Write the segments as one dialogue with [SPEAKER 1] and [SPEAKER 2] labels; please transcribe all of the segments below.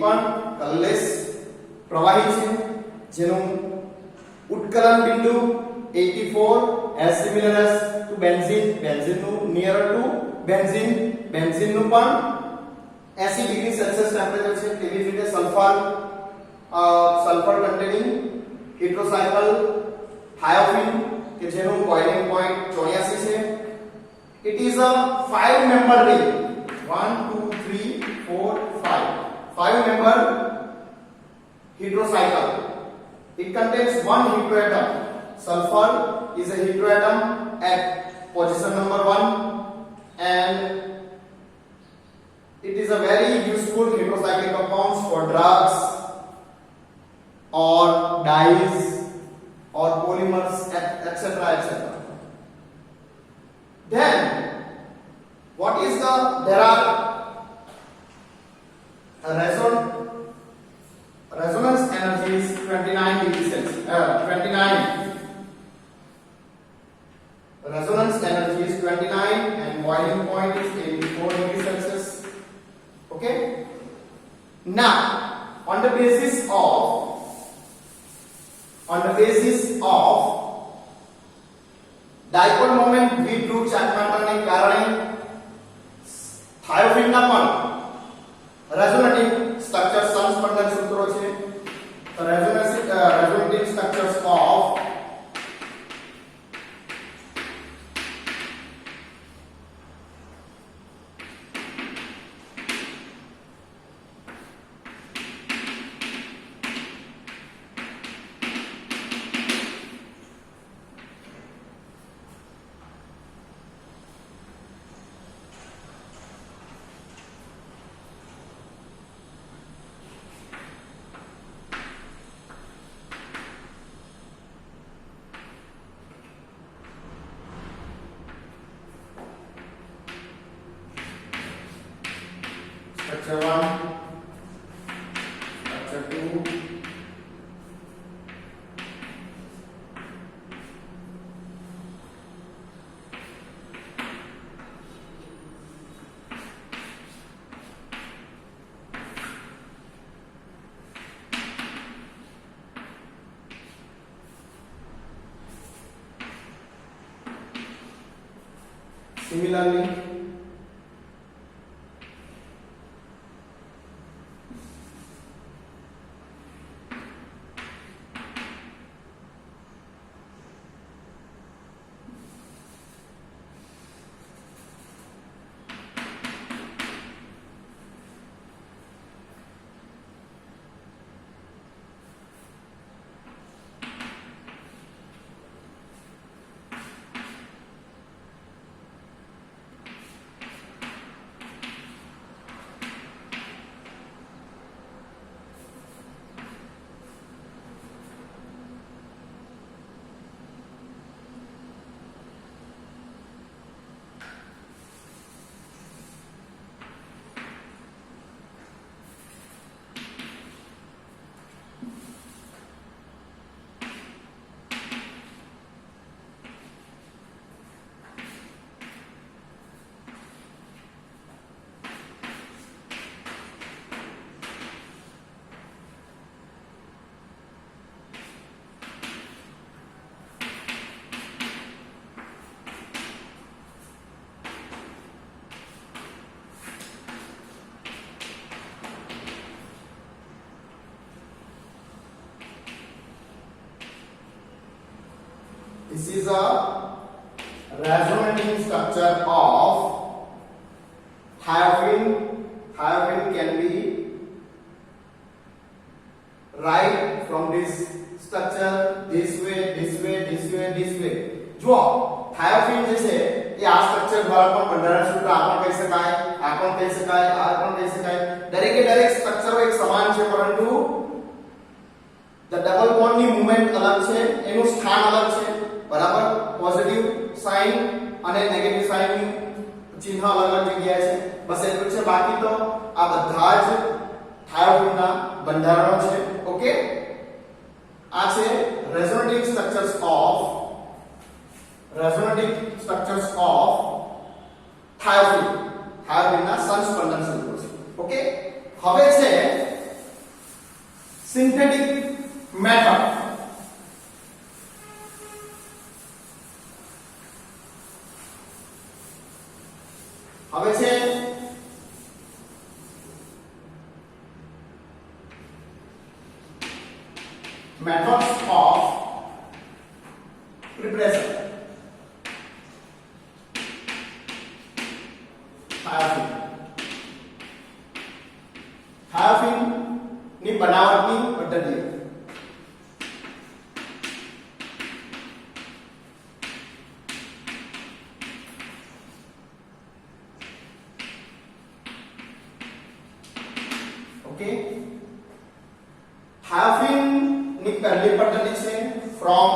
[SPEAKER 1] પણ કલરલેસ પ્રવાહી છે જેનું ઉત્કલન બિંદુ 84 as similar as to benzene, benzene નું nearer to benzene, benzene નું પણ 80 ડિગ્રી સેલ્સિયસ ટેમ્પરેચર છે. તેવી જ રીતે સલ્ફર કન્ટેનિંગ heterocycle thiophenes કે જેનું બોઇલિંગ પોઈન્ટ 84 છે. It is a 5 member ring. 1 2 3 4 5 member heterocycle. It contains one heteroatom. Sulfur is a heteroatom at position number 1 and it is a very useful heterocyclic compounds for drugs or dyes or polymers etc. Then what is there are resonance energy is 29 degrees Celsius 29 resonance energy is 29 and boiling point is 84 degrees Celsius. Okay, now on the basis of dipole moment દ્વિધ્રુવ ચાર્જના કારણે થાયોફીનના પણ resonating structure સંસ્પંદન સૂત્રો છે. તો resonating structures of structure 1 structure 2 similarly this is a resonating structure of thiophene. Thiophene can be right from this structure this way. જો થાયોફીન જે છે એ આ સ્ટ્રક્ચર દ્વારા પણ બંધારણ સૂત્ર આ પણ કહી શકાય, આ પણ કહી શકાય, આ પણ કહી શકાય. દરેક સ્ટ્રક્ચરો એક સમાન છે પરંતુ ધ ડબલ બોન્ડ ની મૂવમેન્ટ અલગ છે, એનું સ્થાન અલગ છે. બરાબર, પોઝિટિવ સાઇન અને નેગેટિવ સાઇન નું ચિહ્ન અલગ જગ્યાએ છે. બસ એટલું છે. બાકી તો આ બધા જ થાયોફીનના બંધારણો છે. ઓકે, આ છે રેઝોનેટિંગ સ્ટ્રક્ચર્સ ઓફ થાયોફીન. થાયોફીનના સંસ્પંદન સૂત્રો છે. ઓકે, હવે છે હવે છે methods of preparation. થાયોફિન ની બનાવટની પદ્ધતિ. ઓકે, થાયોફિન ની પહેલી પદ્ધતિ છે from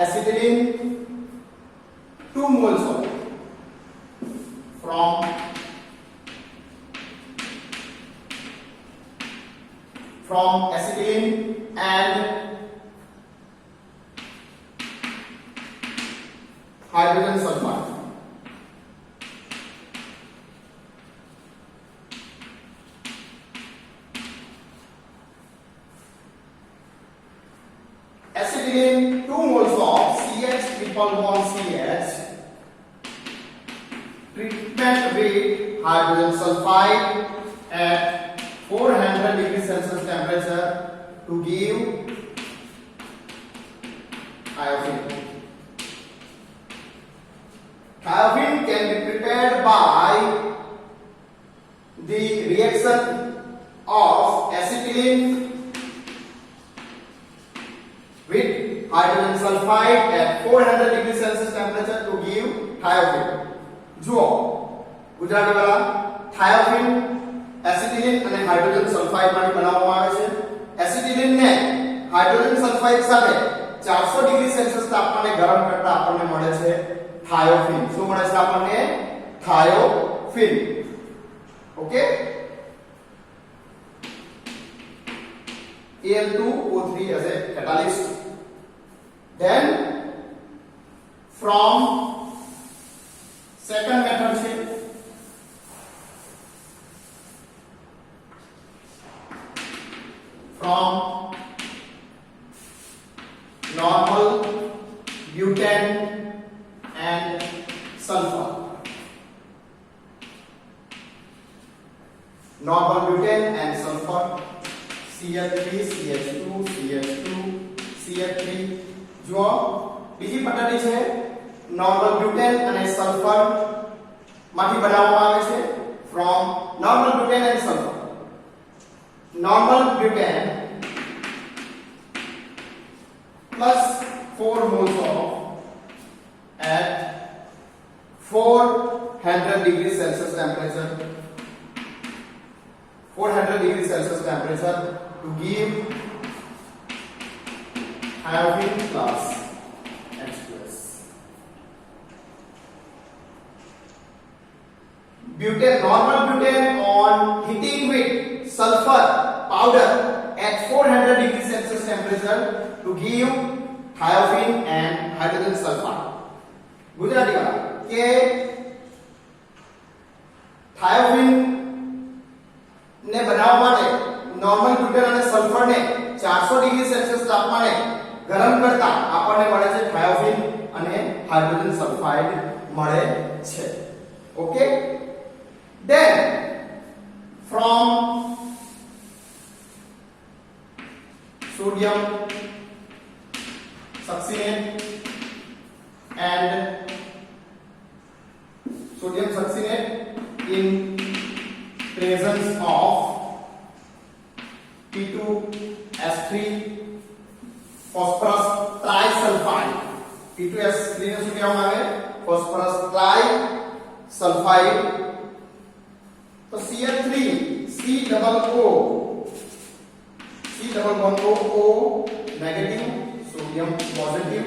[SPEAKER 1] acetylene 2 moles of from acetylene and hydrogen sulfide. Acetylene 2 moles of CH triple bond CH treatment with hydrogen sulfide at 400 degrees Celsius temperature to give thiophin. Thiophin can be prepared by the reaction of acetylene with hydrogen sulfide at 400 degrees Celsius temperature to give thiophin. જુઓ ગુજરાતી વાળા, થાયોફિન acetylene અને hydrogen sulphide માંથી બનાવવામાં આવે છે. Acetylene ને hydrogen sulphide સાથે 400 degree Celsius તાપમાને ગરમ કરતા આપણને મળે છે થાયોફિન. શું મળે છે આપણને? Thiophene. Okay, Al2O3 as a catalyst. Then from second method છે from normal butane and sulfur. Normal butane and sulfur, CH3 CH2 CH2 CH3. જો બીજી પદ્ધતિ છે નોર્મલ બ્યુટેન અને સલ્ફર માંથી બનાવવામાં આવે છે from normal butane and sulfur. Normal butane plus 4 moles of at 400 degrees Celsius temperature. 400 degrees Celsius temperature to give thiophin plus H2S. Butane, normal butane on heating with sulfur powder at 400 degrees Celsius temperature to give thiophin and hydrogen sulfide. Gujarati વાળા કે થાયોફિન ને બનાવવા માટે normal butane અને sulphur ને 400 degree Celsius તાપમાને ગરમ કરતા આપણને મળે છે થાયોફિન અને હાઇડ્રોજન સલ્ફાઇડ મળે છે. Okay, then from sodium succinate and sodium succinate in presence of P2S3 phosphorus trisulfide. P2S3 ને શું કહેવામાં આવે? phosphorus trisulfide. તો CH3 C double O C double bond O negative, sodium positive,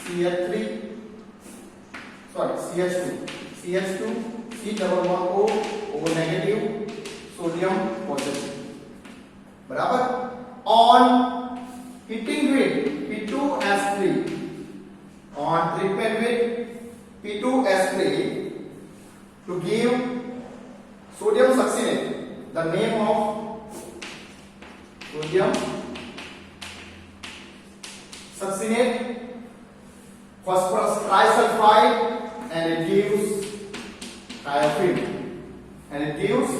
[SPEAKER 1] CH3 sorry CH2 C double bond O negative, sodium positive. बराबर. On heating with P2S3, on treatment with P2S3 to give sodium succinate, the name of sodium succinate, phosphorus trisulfide and it gives thiophin. And it gives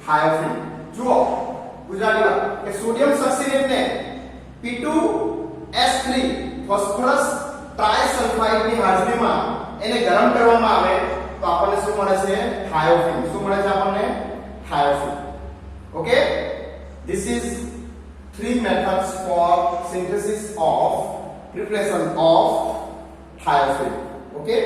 [SPEAKER 1] thiophin. જુઓ ગુજરાતીમાં કે sodium sulphate ને P2S3 phosphorus ટ્રાઇસલ્ફાઇડ ની હાજરીમાં એને ગરમ કરવામાં આવે તો આપણને શું મળે છે થાયોફિન શું મળે છે આપણને thiophene okay this is three methods for synthesis of preparation of thiophin okay